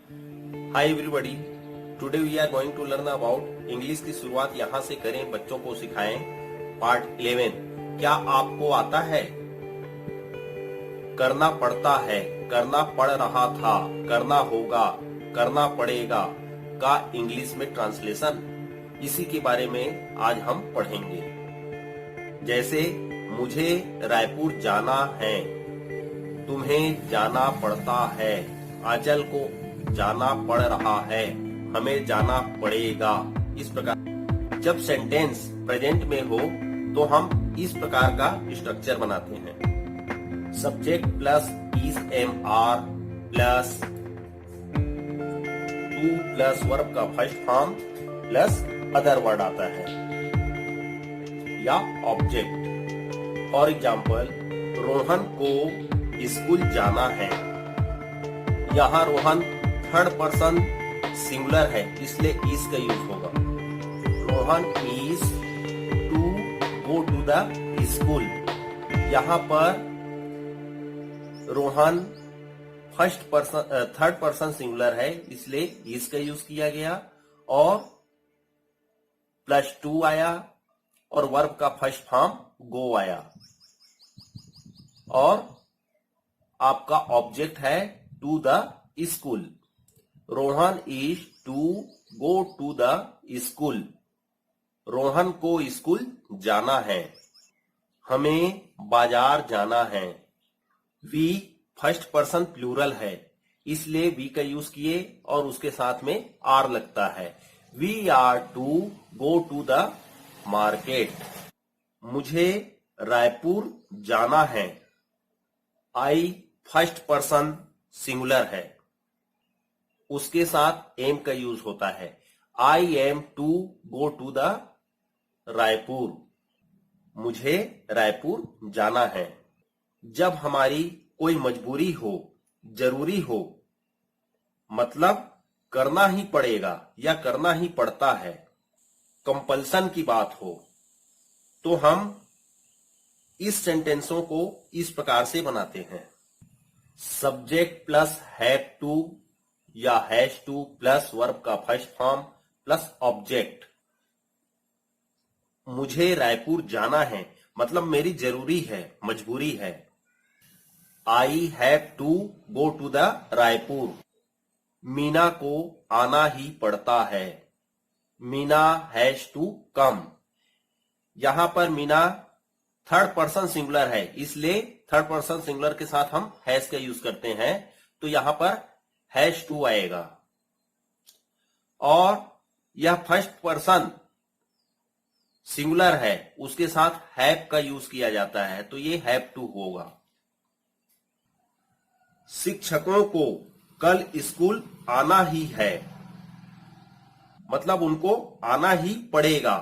Hi everybody. Today we are going to learn about English की शुरुआत यहाँ से करें, बच्चों को सिखाएं। पार्ट 11। क्या आपको आता है? करना पड़ता है, करना पड़ रहा था, करना होगा, करना पड़ेगा का इंग्लिश में ट्रांसलेशन, इसी के बारे में आज हम पढ़ेंगे। जैसे मुझे रायपुर जाना है, तुम्हें जाना पड़ता है, आंचल को जाना पड़ रहा है, हमें जाना पड़ेगा। इस प्रकार जब सेंटेंस प्रेजेंट में हो तो हम इस प्रकार का स्ट्रक्चर बनाते हैं। Subject plus is am are plus to plus verb का first form plus other word आता है या ऑब्जेक्ट। फॉर एग्जाम्पल, रोहन को स्कूल जाना है। यहाँ रोहन थर्ड पर्सन सिंगुलर है, इसलिए इज का यूज होगा। Rohan is to go to the school. यहाँ पर रोहन थर्ड पर्सन सिंगुलर है, इसलिए इज का यूज किया गया और प्लस टू आया और वर्ब का फर्स्ट फॉर्म गो आया और आपका ऑब्जेक्ट है to the school. Rohan is to go to the school. Rohan को स्कूल जाना है। हमें बाजार जाना है। वी फर्स्ट पर्सन प्लूरल है, इसलिए वी का यूज किए और उसके साथ में आर लगता है। We are to go to the market. मुझे रायपुर जाना है। आई फर्स्ट पर्सन सिंगुलर है, उसके साथ एम का यूज होता है। I am to go to the Raipur. मुझे रायपुर जाना है। जब हमारी कोई मजबूरी हो, जरूरी हो, मतलब करना ही पड़ेगा या करना ही पड़ता है, कंपल्सन की बात हो, तो हम इस सेंटेंसों को इस प्रकार से बनाते हैं। सब्जेक्ट प्लस हैव टू या हैज टू प्लस वर्ब का फर्स्ट फॉर्म प्लस ऑब्जेक्ट। मुझे रायपुर जाना है, मतलब मेरी जरूरी है, मजबूरी है। I have to go to the Raipur. Meena को आना ही पड़ता है। Meena has to come. यहां पर मीना थर्ड पर्सन सिंगुलर है, इसलिए थर्ड पर्सन सिंगुलर के साथ हम हैज का यूज करते हैं, तो यहां पर हैज टू आएगा। और यह फर्स्ट पर्सन सिंगुलर है, उसके साथ हैव का यूज किया जाता है, तो ये हैव टू होगा। शिक्षकों को कल स्कूल आना ही है, मतलब उनको आना ही पड़ेगा,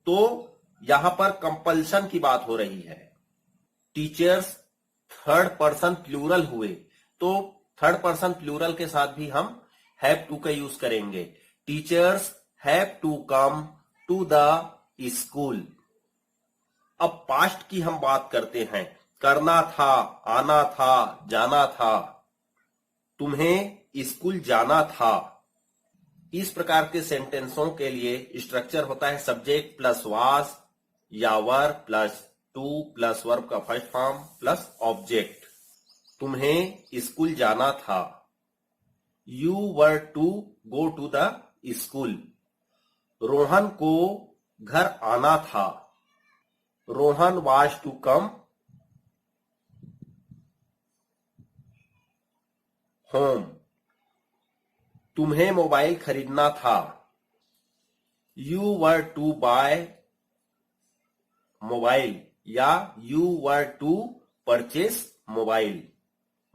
तो यहां पर कंपल्सन की बात हो रही है। टीचर्स थर्ड पर्सन प्लूरल हुए, तो थर्ड पर्सन प्लूरल के साथ भी हम हैव टू का यूज करेंगे। Teachers have to come to the school. अब पास्ट की हम बात करते हैं। करना था, आना था, जाना था। तुम्हें स्कूल जाना था। इस प्रकार के सेंटेंसों के लिए स्ट्रक्चर होता है सब्जेक्ट प्लस वाज या were plus to plus verb का फर्स्ट फॉर्म प्लस ऑब्जेक्ट। तुम्हें स्कूल जाना था। You were to go to the school. Rohan को घर आना था। Rohan was to come home. तुम्हें मोबाइल खरीदना था। You were to buy mobile या you were to purchase mobile.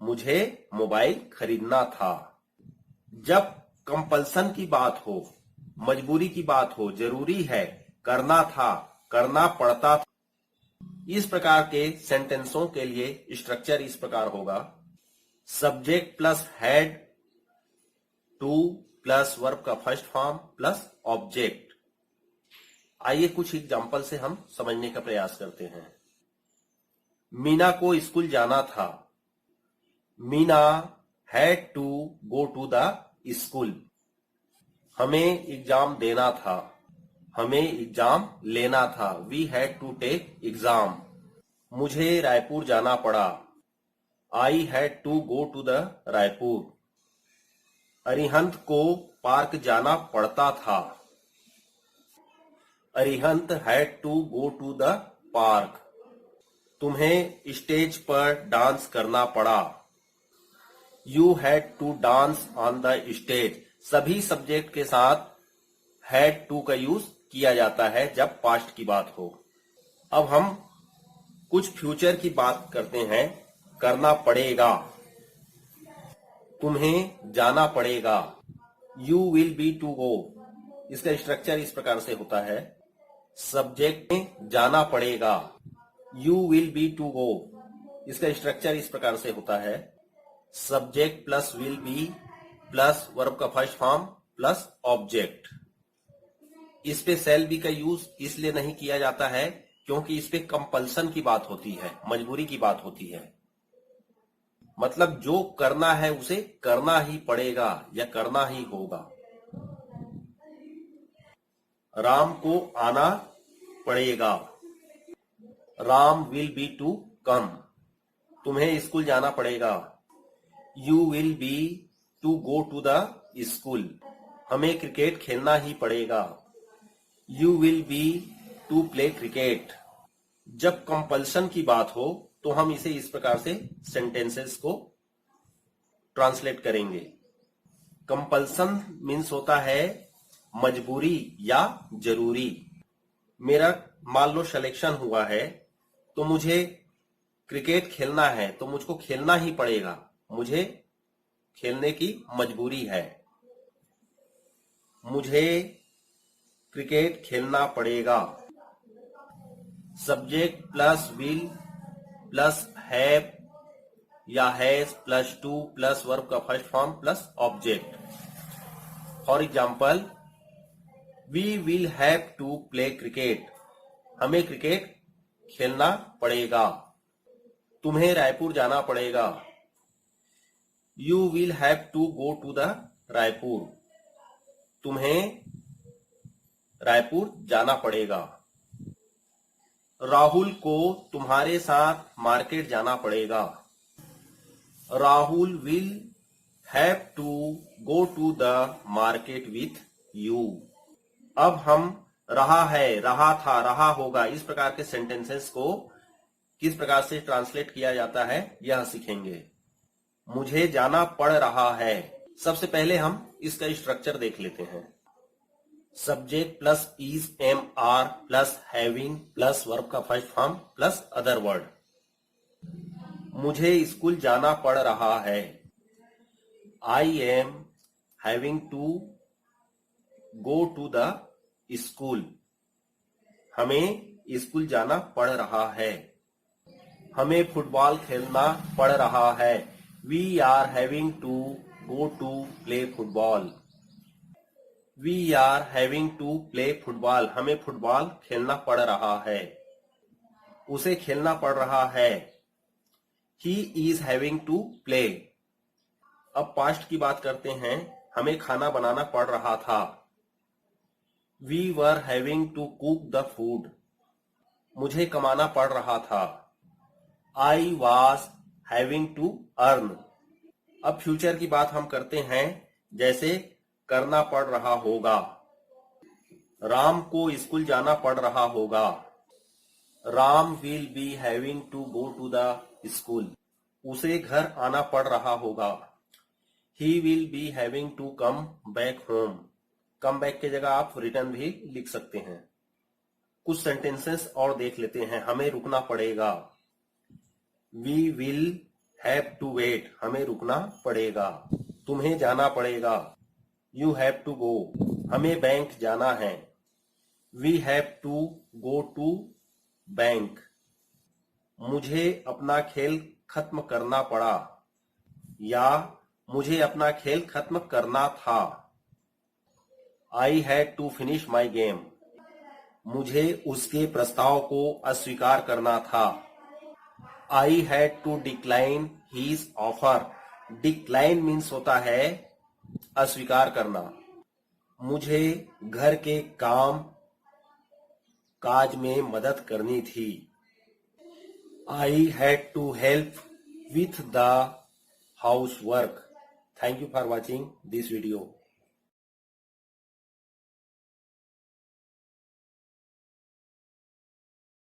मुझे मोबाइल खरीदना था। जब कंपल्सन की बात हो, मजबूरी की बात हो, जरूरी है, करना था, करना पड़ता था, इस प्रकार के सेंटेंसों के लिए स्ट्रक्चर इस प्रकार होगा। Subject plus had to plus verb का फर्स्ट फॉर्म प्लस ऑब्जेक्ट। आइए कुछ एग्जांपल से हम समझने का प्रयास करते हैं। मीना को स्कूल जाना था। Meena had to go to the school. हमें एग्जाम देना था, हमें एग्जाम लेना था। We had to take exam. मुझे रायपुर जाना पड़ा। I had to go to the Raipur. Arihant को पार्क जाना पड़ता था। Arihant had to go to the park. तुम्हें स्टेज पर डांस करना पड़ा। You had to dance on the stage. सभी सब्जेक्ट के साथ हैड टू का यूज किया जाता है जब पास्ट की बात हो। अब हम कुछ फ्यूचर की बात करते हैं। करना पड़ेगा, तुम्हें जाना पड़ेगा। You will be to go. इसका स्ट्रक्चर इस प्रकार से होता है। सब्जेक्ट में जाना पड़ेगा, you will be to go. इसका स्ट्रक्चर इस प्रकार से होता है। Subject plus will be plus verb का फर्स्ट फॉर्म प्लस ऑब्जेक्ट। इस पे शैल बी का यूज इसलिए नहीं किया जाता है क्योंकि इस पे कंपल्सन की बात होती है, मजबूरी की बात होती है। मतलब जो करना है उसे करना ही पड़ेगा या करना ही होगा। राम को आना पड़ेगा। Ram will be to come. तुम्हें स्कूल जाना पड़ेगा। You will be to go to the school. हमें क्रिकेट खेलना ही पड़ेगा। You will be to play cricket. जब कंपल्सन की बात हो तो हम इसे इस प्रकार से सेंटेंसेस को ट्रांसलेट करेंगे। कंपल्सन मीन्स होता है मजबूरी या जरूरी। मेरा मान लो सिलेक्शन हुआ है तो मुझे क्रिकेट खेलना है तो मुझको खेलना ही पड़ेगा, मुझे खेलने की मजबूरी है। मुझे क्रिकेट खेलना पड़ेगा। Subject plus will plus have या has plus to plus verb का first form plus object. For example, we will have to play cricket. हमें क्रिकेट खेलना पड़ेगा। तुम्हें रायपुर जाना पड़ेगा। You will have to go to the Raipur. तुम्हें रायपुर जाना पड़ेगा। राहुल को तुम्हारे साथ मार्केट जाना पड़ेगा। Rahul will have to go to the market with you. अब हम रहा है, रहा था, रहा होगा इस प्रकार के सेंटेंसेस को किस प्रकार से ट्रांसलेट किया जाता है यह सीखेंगे। मुझे जाना पड़ रहा है। सबसे पहले हम इसका स्ट्रक्चर देख लेते हैं। Subject plus is am are plus having plus verb का first form plus other word. मुझे स्कूल जाना पड़ रहा है। I am having to go to the school. हमें स्कूल जाना पड़ रहा है। हमें फुटबॉल खेलना पड़ रहा है। We are having to go to play football. We are having to play football. हमें फुटबॉल खेलना पड़ रहा है। उसे खेलना पड़ रहा है। He is having to play. अब पास्ट की बात करते हैं। हमें खाना बनाना पड़ रहा था। We were having to cook the food. मुझे कमाना पड़ रहा था। I was having to earn. अब फ्यूचर की बात हम करते हैं, जैसे करना पड़ रहा होगा। राम को स्कूल जाना पड़ रहा होगा। Ram will be having to go to the school. उसे घर आना पड़ रहा होगा। He will be having to come back home. Come back की जगह आप रिटर्न भी लिख सकते हैं। कुछ सेंटेंसेस और देख लेते हैं। हमें रुकना पड़ेगा। We will have to wait. हमें रुकना पड़ेगा। तुम्हें जाना पड़ेगा। You have to go. हमें बैंक जाना है। We have to go to bank. मुझे अपना खेल खत्म करना पड़ा या मुझे अपना खेल खत्म करना था। I had to finish my game. मुझे उसके प्रस्ताव को अस्वीकार करना था। I had to decline his offer. Decline means होता है अस्वीकार करना। मुझे घर के काम काज में मदद करनी थी। I had to help with the house work. Thank you for watching this video.